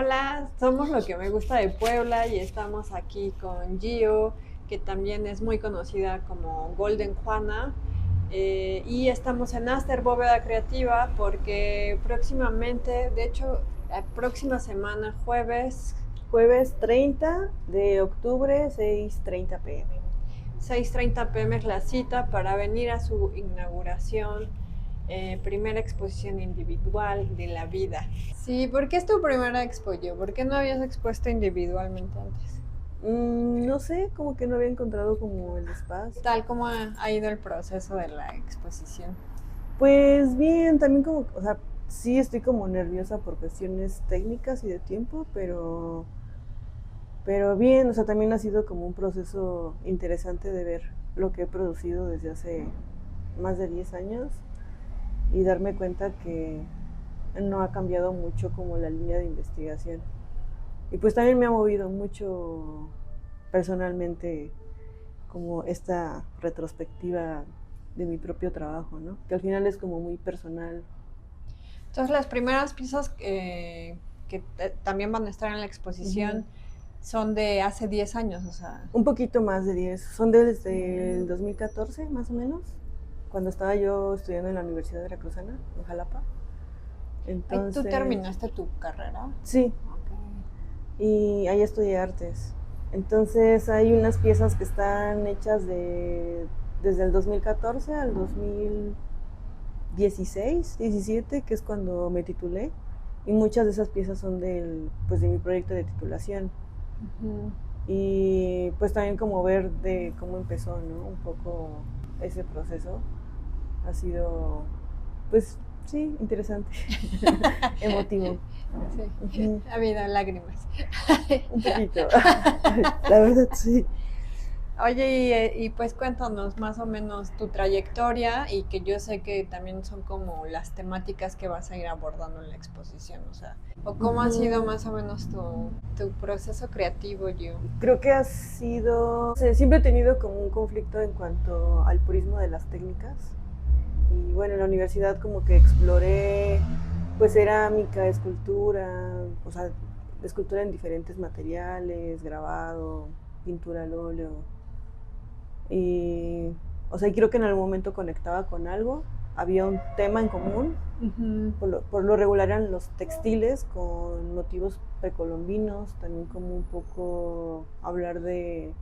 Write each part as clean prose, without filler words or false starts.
Hola, somos Lo que me gusta de Puebla y estamos aquí con Gio, que también es muy conocida como Golden Juana. Y estamos en Aster Bóveda Creativa porque próximamente, de hecho, la próxima semana, Jueves 30 de octubre, 6:30 p.m. 6:30 p.m. es la cita para venir a su inauguración, primera exposición individual de la vida. Sí, ¿por qué es tu primera expo, Gio? ¿Por qué no habías expuesto individualmente antes? No sé, como que no había encontrado como el espacio. Tal como ha ido el proceso de la exposición. Pues bien, también como, o sea, sí estoy como nerviosa por cuestiones técnicas y de tiempo, pero bien, o sea, también ha sido como un proceso interesante de ver lo que he producido desde hace más de 10 años y darme cuenta que no ha cambiado mucho como la línea de investigación. Y pues también me ha movido mucho personalmente como esta retrospectiva de mi propio trabajo, ¿no? Que al final es como muy personal. Entonces, las primeras piezas también van a estar en la Ujú. exposición son de hace 10 años, o sea. Un poquito más de 10. Son desde el 2014, más o menos, cuando estaba yo estudiando en la Universidad Veracruzana, en Jalapa. Ay, ¿tú Entonces, terminaste tu carrera? sí, Ok. y ahí estudié artes. Entonces hay unas piezas que están hechas desde el 2014 al 2016, 17, que es cuando me titulé. Y muchas de esas piezas son pues de mi proyecto de titulación. Ujú. Y pues también como ver de cómo empezó, ¿no? Un poco ese proceso ha sido, pues sí, interesante, emotivo. Sí, Ujú. ha habido lágrimas. Un poquito, la verdad sí. Oye, y pues cuéntanos más o menos tu trayectoria y que yo sé que también son como las temáticas que vas a ir abordando en la exposición, o sea, o cómo ha sido Ujú. más o menos tu proceso creativo, yo. Creo que ha sido, o sea, siempre he tenido como un conflicto en cuanto al purismo de las técnicas. Y bueno, en la universidad como que exploré pues cerámica, escultura, o sea, escultura en diferentes materiales, grabado, pintura al óleo. Y, o sea, creo que en algún momento conectaba con algo, había un tema en común. Ujú. Por lo regular eran los textiles con motivos precolombinos, también como un poco hablar de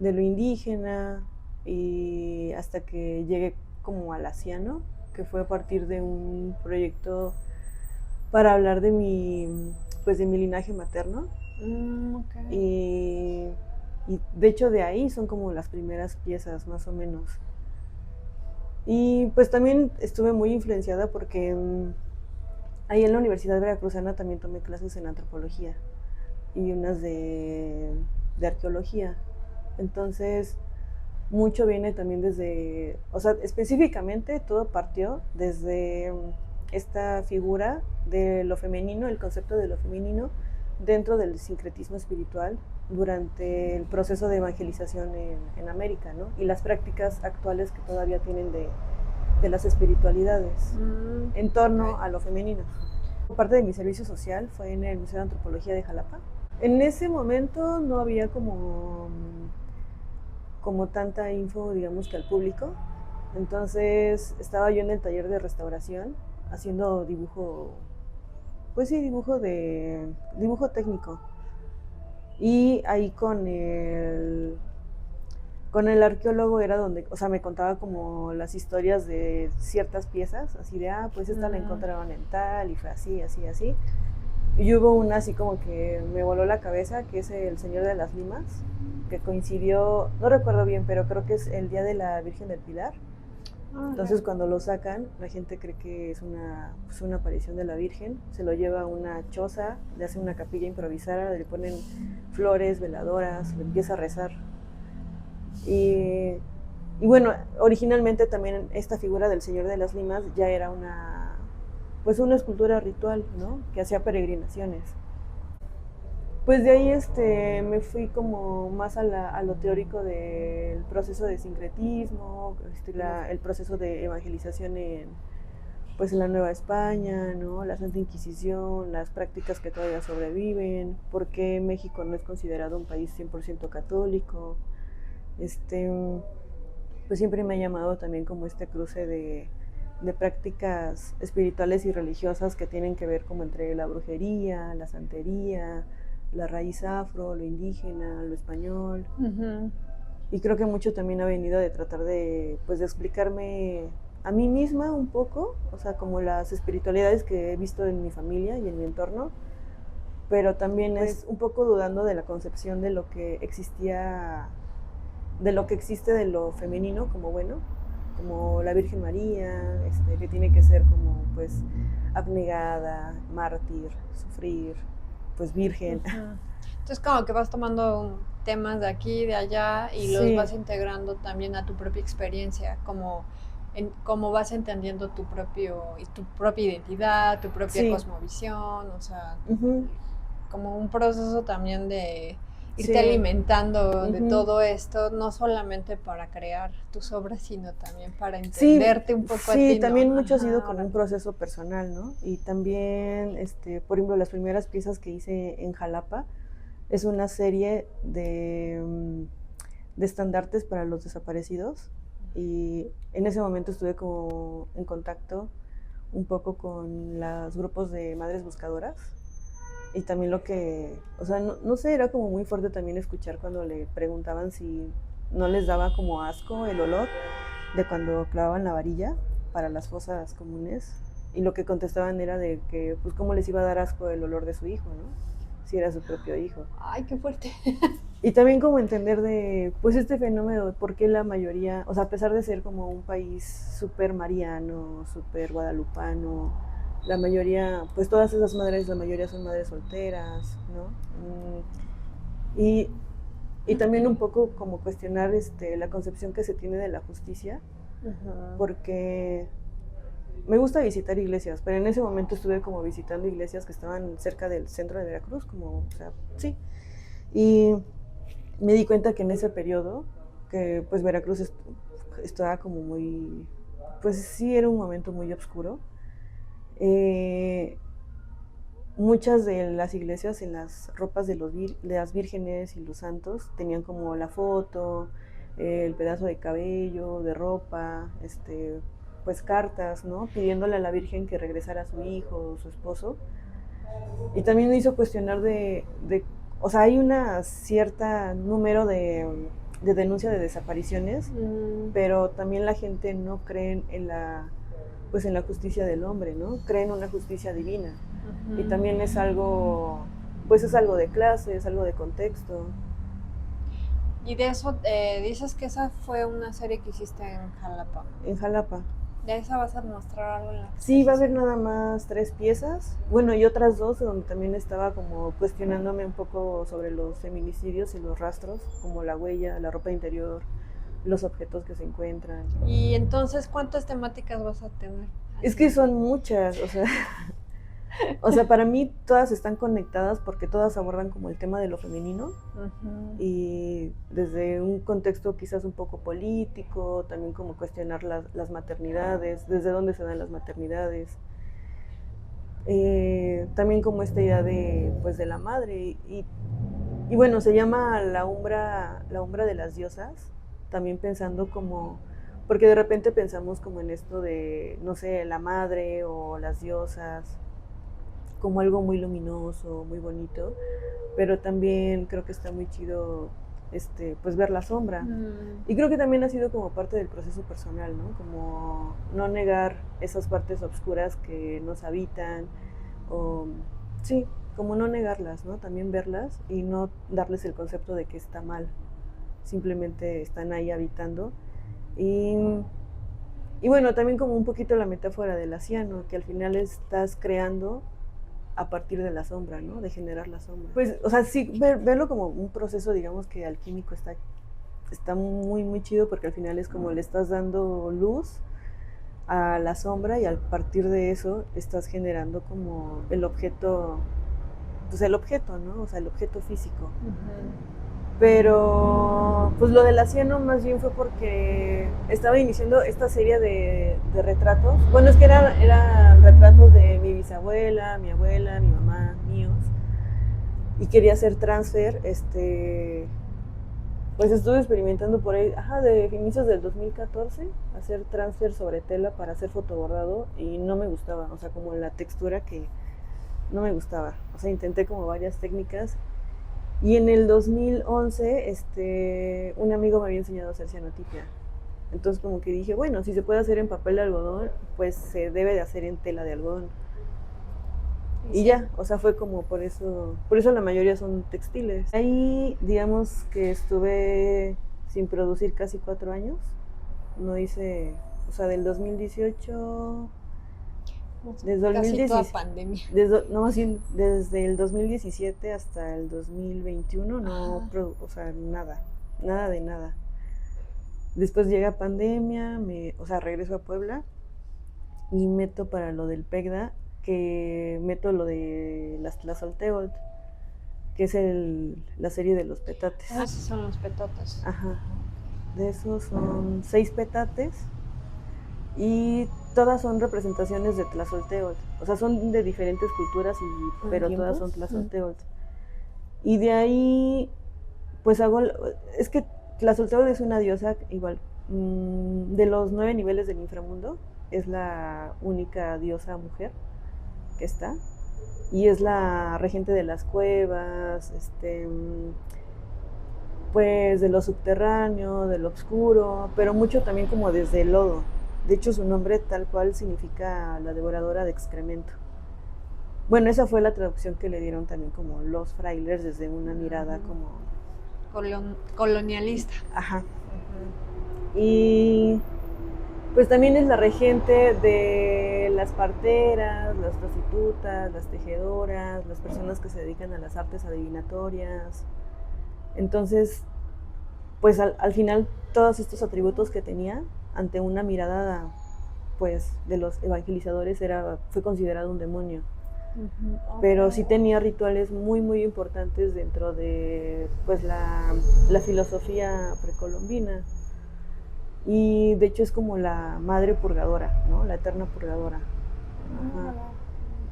lo indígena y hasta que llegué como al asiano, que fue a partir de un proyecto para hablar pues de mi linaje materno. Ok. Y, y de hecho de ahí son como las primeras piezas más o menos. Y pues también estuve muy influenciada porque ahí en la Universidad Veracruzana también tomé clases en antropología y unas de arqueología. Entonces, mucho viene también desde, o sea, específicamente todo partió desde esta figura de lo femenino, el concepto de lo femenino dentro del sincretismo espiritual durante el proceso de evangelización en América, ¿no? Y las prácticas actuales que todavía tienen de las espiritualidades en Ok. torno a lo femenino. Parte de mi servicio social fue en el Museo de Antropología de Jalapa. En ese momento no había como tanta info, digamos, que al público. Entonces estaba yo en el taller de restauración haciendo dibujo, pues sí, dibujo técnico. Y ahí con el arqueólogo era donde, o sea, me contaba como las historias de ciertas piezas, así de, pues esta la Mm. encontraron en tal y fue así, así, así. Y hubo una así como que me voló la cabeza, que es el Señor de las Limas, que coincidió, no recuerdo bien, pero creo que es el día de la Virgen del Pilar. Ah, ok. Entonces cuando lo sacan, la gente cree que es pues una aparición de la Virgen, se lo lleva a una choza, le hace una capilla improvisada, le ponen flores, veladoras, le empieza a rezar. Y, y bueno, originalmente también esta figura del Señor de las Limas ya era pues una escultura ritual, ¿no? Que hacía peregrinaciones. Pues de ahí me fui como más a lo teórico del proceso de sincretismo, el proceso de evangelización pues en la Nueva España, ¿no? La Santa Inquisición, las prácticas que todavía sobreviven, por qué México no es considerado un país 100% católico. Pues siempre me ha llamado también como este cruce de prácticas espirituales y religiosas que tienen que ver como entre la brujería, la santería, la raíz afro, lo indígena, lo español. Ujú. Y creo que mucho también ha venido de tratar de, pues, de explicarme a mí misma un poco, o sea, como las espiritualidades que he visto en mi familia y en mi entorno, pero también Pues es un poco dudando de la concepción de lo que existía, de lo que existe de lo femenino como bueno, como la Virgen María, que tiene que ser como pues abnegada, mártir, sufrir, pues virgen. ujú. Entonces como que vas tomando temas de aquí, de allá y los Sí, vas integrando también a tu propia experiencia, como cómo vas entendiendo tu propia identidad, tu propia sí, cosmovisión, o sea, ujú, como un proceso también de irte sí, alimentando de ujú. todo esto, no solamente para crear tus obras, sino también para Sí, entenderte un poco a sí, ti, ¿no? también mucho ha sido Ajá, como un órale. proceso personal, ¿no? Y también, por ejemplo, las primeras piezas que hice en Jalapa es una serie de estandartes para los desaparecidos. Y en ese momento estuve como en contacto un poco con los grupos de madres buscadoras. Y también lo que, o sea, no sé, era como muy fuerte también escuchar cuando le preguntaban si no les daba como asco el olor de cuando clavaban la varilla para las fosas comunes. Y lo que contestaban era de que, pues, cómo les iba a dar asco el olor de su hijo, ¿no? Si era su propio hijo. Ay, qué fuerte. Y también como entender de, pues, este fenómeno, de por qué la mayoría, o sea, a pesar de ser como un país súper mariano, súper guadalupano, la mayoría, pues todas esas madres, la mayoría son madres solteras, ¿no? Y, y también un poco como cuestionar la concepción que se tiene de la justicia, Ujú. porque me gusta visitar iglesias, pero en ese momento estuve como visitando iglesias que estaban cerca del centro de Veracruz, como, o sea, sí. Y me di cuenta que en ese periodo, que pues Veracruz estaba como muy, pues sí era un momento muy oscuro, eh, muchas de las iglesias en las ropas de las vírgenes y los santos tenían como la foto, el pedazo de cabello, de ropa, pues cartas, ¿no? Pidiéndole a la Virgen que regresara a su hijo, su esposo. Y también me hizo cuestionar o sea, hay una cierta número de denuncia de desapariciones, Mm, pero también la gente no cree pues en la justicia del hombre, ¿no? Cree en una justicia divina. Y ujú. también es algo, pues es algo de clase, es algo de contexto. Y de eso, dices que esa fue una serie que hiciste en Jalapa. En Jalapa. ¿De esa vas a mostrar algo en la Sí, va a haber exposición? nada más 3 piezas. Bueno, y otras dos donde también estaba como cuestionándome un poco sobre los feminicidios y los rastros, como la huella, la ropa interior, los objetos que se encuentran. Y entonces, ¿cuántas temáticas vas a tener? Es Así. que son muchas, o sea, para mí todas están conectadas porque todas abordan como el tema de lo femenino Ujú. y desde un contexto quizás un poco político, también como cuestionar las maternidades, desde dónde se dan las maternidades, también como esta idea de, pues, de la madre y bueno, se llama la umbra de las diosas, también pensando como, porque de repente pensamos como en esto de, no sé, la madre o las diosas, como algo muy luminoso, muy bonito, pero también creo que está muy chido, pues ver la sombra. Mm, Y creo que también ha sido como parte del proceso personal, ¿no? Como no negar esas partes oscuras que nos habitan, o sí, como no negarlas, ¿no? También verlas y no darles el concepto de que está mal, simplemente están ahí habitando. Y, y bueno, también como un poquito la metáfora del asiano, que al final estás creando a partir de la sombra, ¿no? De generar la sombra. Pues, o sea, sí, verlo como un proceso, digamos que alquímico está muy, muy chido porque al final es como le estás dando luz a la sombra y a partir de eso estás generando como el objeto, pues el objeto, ¿no? O sea, el objeto físico. ujú. Pero pues lo de la cieno más bien fue porque estaba iniciando esta serie de retratos. Bueno, es que eran retratos de mi bisabuela, mi abuela, mi mamá, míos. Y quería hacer transfer, pues estuve experimentando por ahí, de inicios del 2014, hacer transfer sobre tela para hacer fotobordado y no me gustaba, o sea, como la textura que no me gustaba. O sea, intenté como varias técnicas y en el 2011, un amigo me había enseñado a hacer cianotipia. Entonces como que dije, bueno, si se puede hacer en papel de algodón, pues se debe de hacer en tela de algodón. Y ya, o sea, fue como por eso la mayoría son textiles. Ahí, digamos que estuve sin producir casi 4 años. No hice, o sea, del 2018, desde Casi 2017, toda pandemia. no, más bien, desde el 2017 hasta el 2021, no, o sea, nada de nada. Después llega pandemia, o sea, regreso a Puebla y meto para lo del PECDA, que meto lo de las Tlazolteotl, que es la serie de los petates. Esos son los petates. Ajá. De esos son 6 petates y todas son representaciones de Tlazolteotl. O sea, son de diferentes culturas, pero todas son Tlazolteotl. Y de ahí, pues es que Tlazolteotl es una diosa igual, de los 9 niveles del inframundo, es la única diosa mujer que está. Y es la regente de las cuevas, pues de lo subterráneo, de lo oscuro, pero mucho también como desde el lodo. De hecho, su nombre tal cual significa la devoradora de excremento. Bueno, esa fue la traducción que le dieron también como los frailes desde una mirada como colonialista. Ajá. Y pues también es la regente de las parteras, las prostitutas, las tejedoras, las personas que se dedican a las artes adivinatorias. Entonces, pues al final todos estos atributos que tenía ante una mirada pues de los evangelizadores fue considerado un demonio. Okay. Pero sí tenía rituales muy muy importantes dentro de pues la filosofía precolombina. Y de hecho es como la madre purgadora, ¿no? La eterna purgadora. Ajá.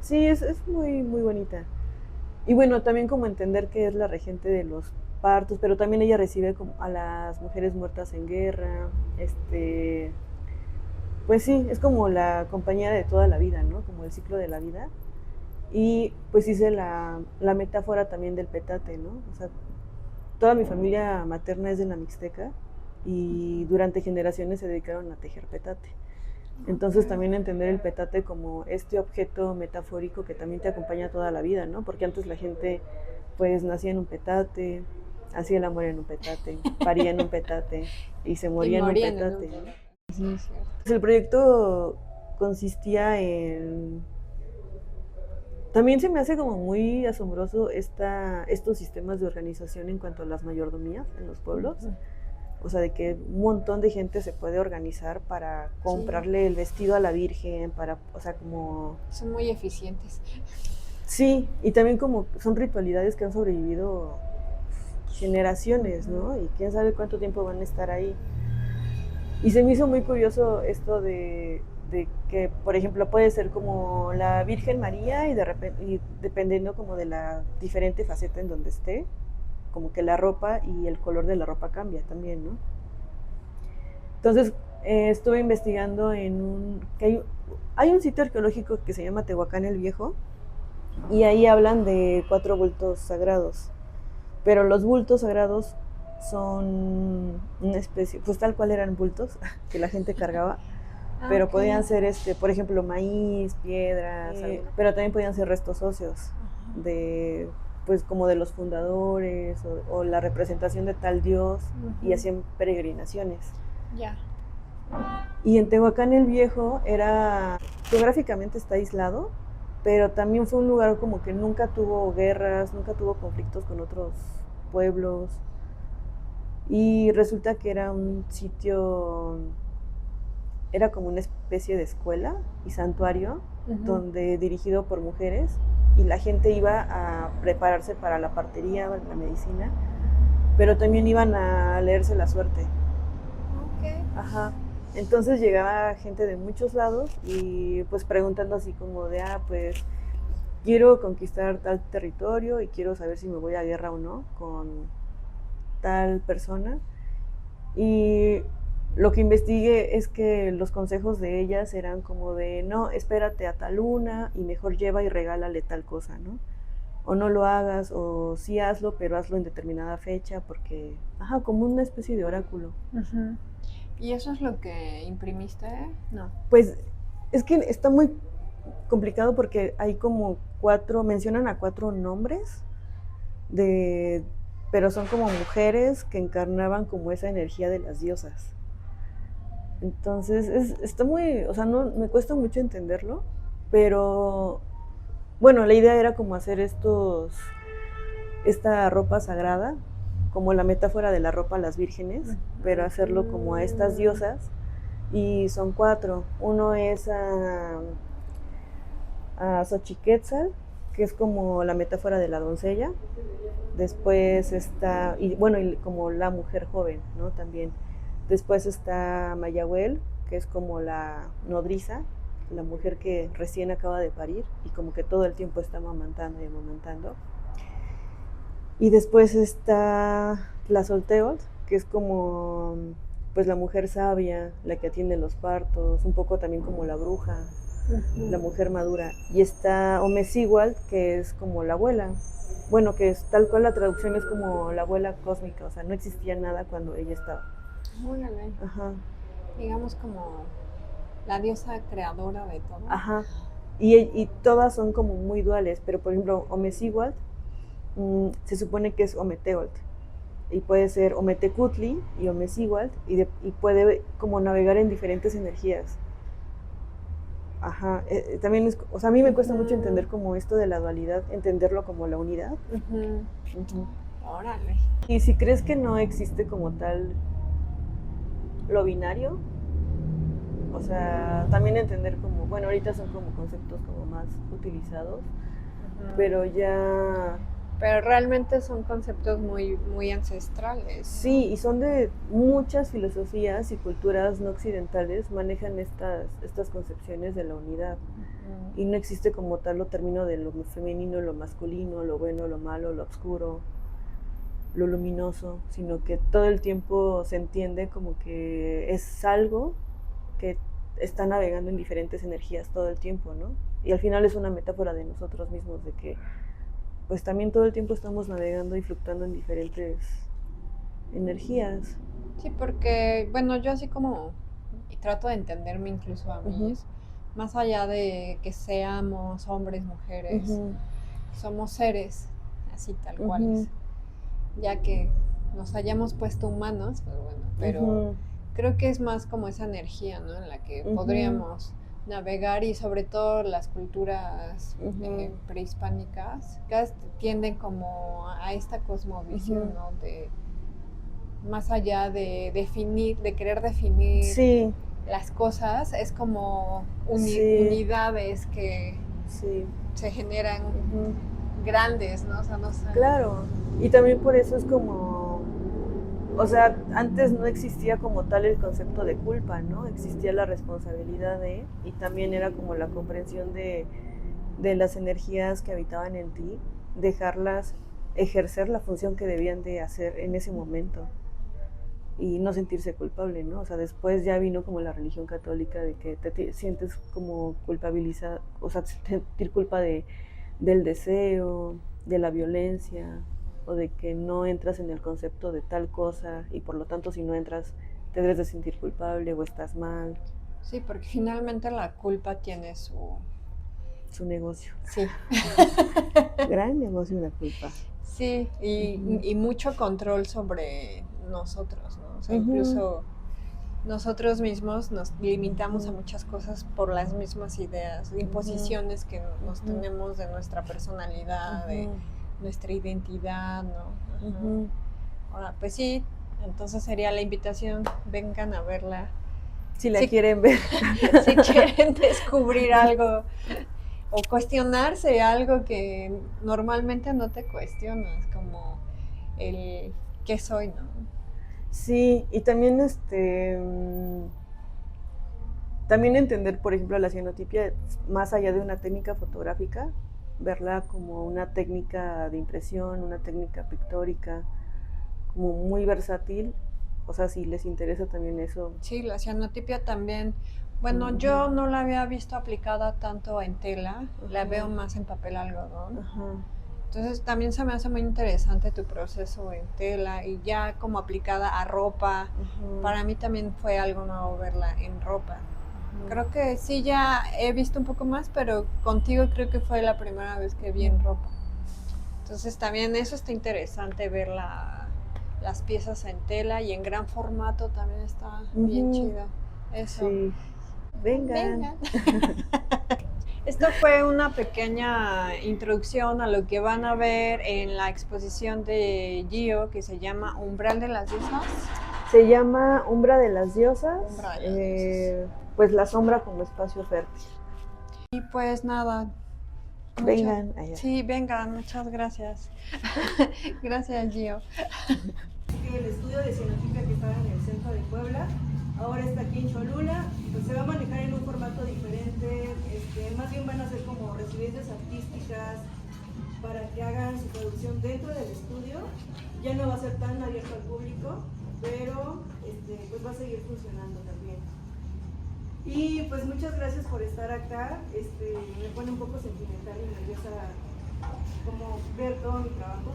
Sí, es muy, muy bonita. Y bueno, también como entender que es la regente de los partos, pero también ella recibe como a las mujeres muertas en guerra, pues sí, es como la compañera de toda la vida, ¿no? Como el ciclo de la vida. Y pues hice la metáfora también del petate, ¿no? O sea, toda mi familia materna es de la Mixteca y durante generaciones se dedicaron a tejer petate. Entonces también entender el petate como este objeto metafórico que también te acompaña toda la vida, ¿no? Porque antes la gente pues nacía en un petate, hacía el amor en un petate, paría en un petate y se moría en un petate. ¿No? Sí, pues el proyecto consistía en... También se me hace como muy asombroso estos sistemas de organización en cuanto a las mayordomías en los pueblos. O sea, de que un montón de gente se puede organizar para comprarle el vestido a la Virgen, o sea, como... Son muy eficientes. Sí, y también como son ritualidades que han sobrevivido generaciones, ¿no? Y quién sabe cuánto tiempo van a estar ahí. Y se me hizo muy curioso esto de que, por ejemplo, puede ser como la Virgen María y de repente, y dependiendo como de la diferente faceta en donde esté, como que la ropa y el color de la ropa cambia también, ¿no? Entonces estuve investigando que hay un sitio arqueológico que se llama Tehuacán el Viejo y ahí hablan de 4 bultos sagrados, pero los bultos sagrados son una especie, pues tal cual eran bultos que la gente cargaba, pero podían ser, por ejemplo, maíz, piedras, pero también podían ser restos óseos de... pues como de los fundadores o la representación de tal dios, y hacían peregrinaciones. Ya. Y en Tehuacán el Viejo geográficamente está aislado, pero también fue un lugar como que nunca tuvo guerras, nunca tuvo conflictos con otros pueblos, y resulta que era un sitio, era como una especie de escuela y santuario, donde dirigido por mujeres, y la gente iba a prepararse para la partería, la medicina, pero también iban a leerse la suerte. Ok. Ajá. Entonces llegaba gente de muchos lados y pues preguntando así como de, pues quiero conquistar tal territorio y quiero saber si me voy a guerra o no con tal persona. Y lo que investigué es que los consejos de ellas eran como de, no, espérate a tal luna y mejor lleva y regálale tal cosa, ¿no? O no lo hagas, o sí hazlo, pero hazlo en determinada fecha, porque, como una especie de oráculo. Uh-huh. ¿Y eso es lo que imprimiste? No. Pues es que está muy complicado porque hay como mencionan a 4 nombres pero son como mujeres que encarnaban como esa energía de las diosas. Entonces, está muy, o sea, no, me cuesta mucho entenderlo, pero bueno, la idea era como hacer esta ropa sagrada, como la metáfora de la ropa a las vírgenes, pero hacerlo como a estas diosas, y son 4. Uno es a Xochiquetzal, que es como la metáfora de la doncella. Después está, y bueno, y como la mujer joven, ¿no? También. Después está Mayahuel, que es como la nodriza, la mujer que recién acaba de parir y como que todo el tiempo está amamantando y amamantando. Y después está Tlazolteotl, que es como pues la mujer sabia, la que atiende los partos, un poco también como la bruja, la mujer madura. Y está Omezigual, que es como la abuela. Bueno, que es tal cual, la traducción es como la abuela cósmica, o sea, no existía nada cuando ella estaba. Órale. Ajá. Digamos como la diosa creadora de todo. Ajá. Y todas son como muy duales, pero por ejemplo, Omezigual se supone que es Ometeotl. Y puede ser Ometecutli y Omezigual, y puede como navegar en diferentes energías. Ajá, también es, o sea, a mí me cuesta mucho entender como esto de la dualidad, entenderlo como la unidad. Órale. Y si crees que no existe como tal lo binario, o sea, también entender como, bueno, ahorita son como conceptos como más utilizados, pero ya... Pero realmente son conceptos muy, muy ancestrales, ¿no? Sí, y son de muchas filosofías y culturas no occidentales manejan estas concepciones de la unidad. Y no existe como tal lo término de lo femenino, lo masculino, lo bueno, lo malo, lo oscuro, lo luminoso, sino que todo el tiempo se entiende como que es algo que está navegando en diferentes energías todo el tiempo, ¿no? Y al final es una metáfora de nosotros mismos, de que pues también todo el tiempo estamos navegando y fluctuando en diferentes energías. Sí, porque, bueno, yo así como trato de entenderme incluso a mí, más allá de que seamos hombres, mujeres, somos seres, así tal cuales. Ya que nos hayamos puesto humanos, pues bueno, pero creo que es más como esa energía, ¿no? En la que podríamos navegar, y sobre todo las culturas prehispánicas tienden como a esta cosmovisión, ¿no? De más allá de definir, de querer definir las cosas, es como unidades que se generan grandes, ¿no? O sea, no sé. Claro, y también por eso es como, o sea, antes no existía como tal el concepto de culpa, ¿no? Existía la responsabilidad y también era como la comprensión de las energías que habitaban en ti, dejarlas ejercer la función que debían de hacer en ese momento y no sentirse culpable, ¿no? O sea, después ya vino como la religión católica de que te sientes como culpabilizada, o sea, sentir culpa del deseo, de la violencia, o de que no entras en el concepto de tal cosa y por lo tanto si no entras te debes de sentir culpable o estás mal. Sí, porque finalmente la culpa tiene su negocio. Sí. Gran negocio la culpa. Sí, y mucho control sobre nosotros, ¿no? O sea, incluso nosotros mismos nos limitamos a muchas cosas por las mismas ideas, imposiciones que nos tenemos de nuestra personalidad, de nuestra identidad, ¿no? Ahora, pues sí, entonces sería la invitación, vengan a verla. Si la quieren ver. Si quieren descubrir algo o cuestionarse algo que normalmente no te cuestionas, como el qué soy, ¿no? Sí, y también también entender, por ejemplo, la cianotipia más allá de una técnica fotográfica, verla como una técnica de impresión, una técnica pictórica, como muy versátil. O sea, si les interesa también eso. Sí, la cianotipia también. Bueno, yo no la había visto aplicada tanto en tela, la veo más en papel algodón. Ajá. Entonces también se me hace muy interesante tu proceso en tela y ya como aplicada a ropa. Para mí también fue algo nuevo verla en ropa. Creo que sí ya he visto un poco más, pero contigo creo que fue la primera vez que vi en ropa. Entonces también eso está interesante, ver las piezas en tela y en gran formato también está bien chido. Eso. Sí. Vengan. Esto fue una pequeña introducción a lo que van a ver en la exposición de Gio que se llama Umbral de las Diosas. Se llama Umbra de las Diosas. Umbra de las Diosas. Pues la sombra como espacio fértil. Y pues nada. Vengan. Sí, vengan, muchas gracias. Gracias, Gio. El estudio de científica que estaba en el centro de Puebla, ahora está aquí en Cholula, pues se va a manejar en un formato diferente, más bien van a ser como residencias artísticas para que hagan su producción dentro del estudio. Ya no va a ser tan abierto al público, pero pues va a seguir funcionando también. Y pues muchas gracias por estar acá, me pone un poco sentimental y nerviosa como ver todo mi trabajo.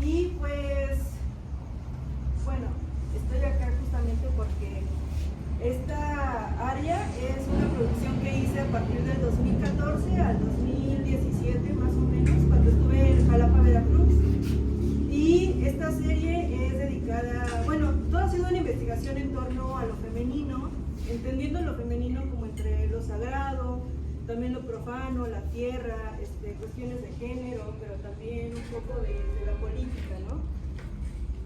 Y pues, bueno, estoy acá justamente porque esta área es una producción que hice a partir del 2014 al 2017 más o menos, cuando estuve en Jalapa, Veracruz. Y esta serie es dedicada, bueno, todo ha sido una investigación en torno a lo femenino, entendiendo lo femenino como entre lo sagrado, también lo profano, la tierra, cuestiones de género, pero también un poco de la política, ¿no?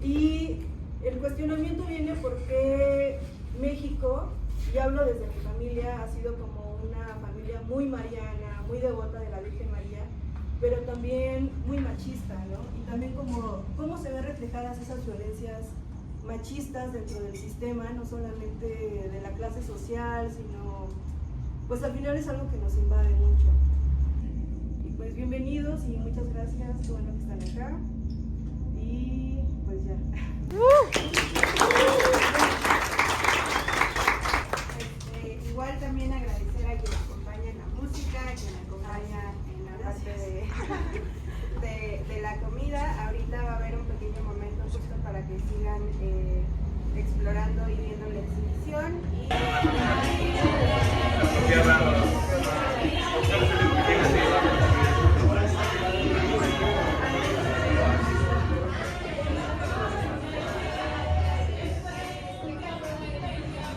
Y el cuestionamiento viene porque México, y hablo desde mi familia, ha sido como una familia muy mariana, muy devota de la Virgen María, pero también muy machista, ¿no? Y también cómo se ven reflejadas esas violencias machistas dentro del sistema, no solamente de la clase social, sino, pues al final es algo que nos invade mucho. Y pues bienvenidos y muchas gracias, qué bueno que están acá. Y pues ya.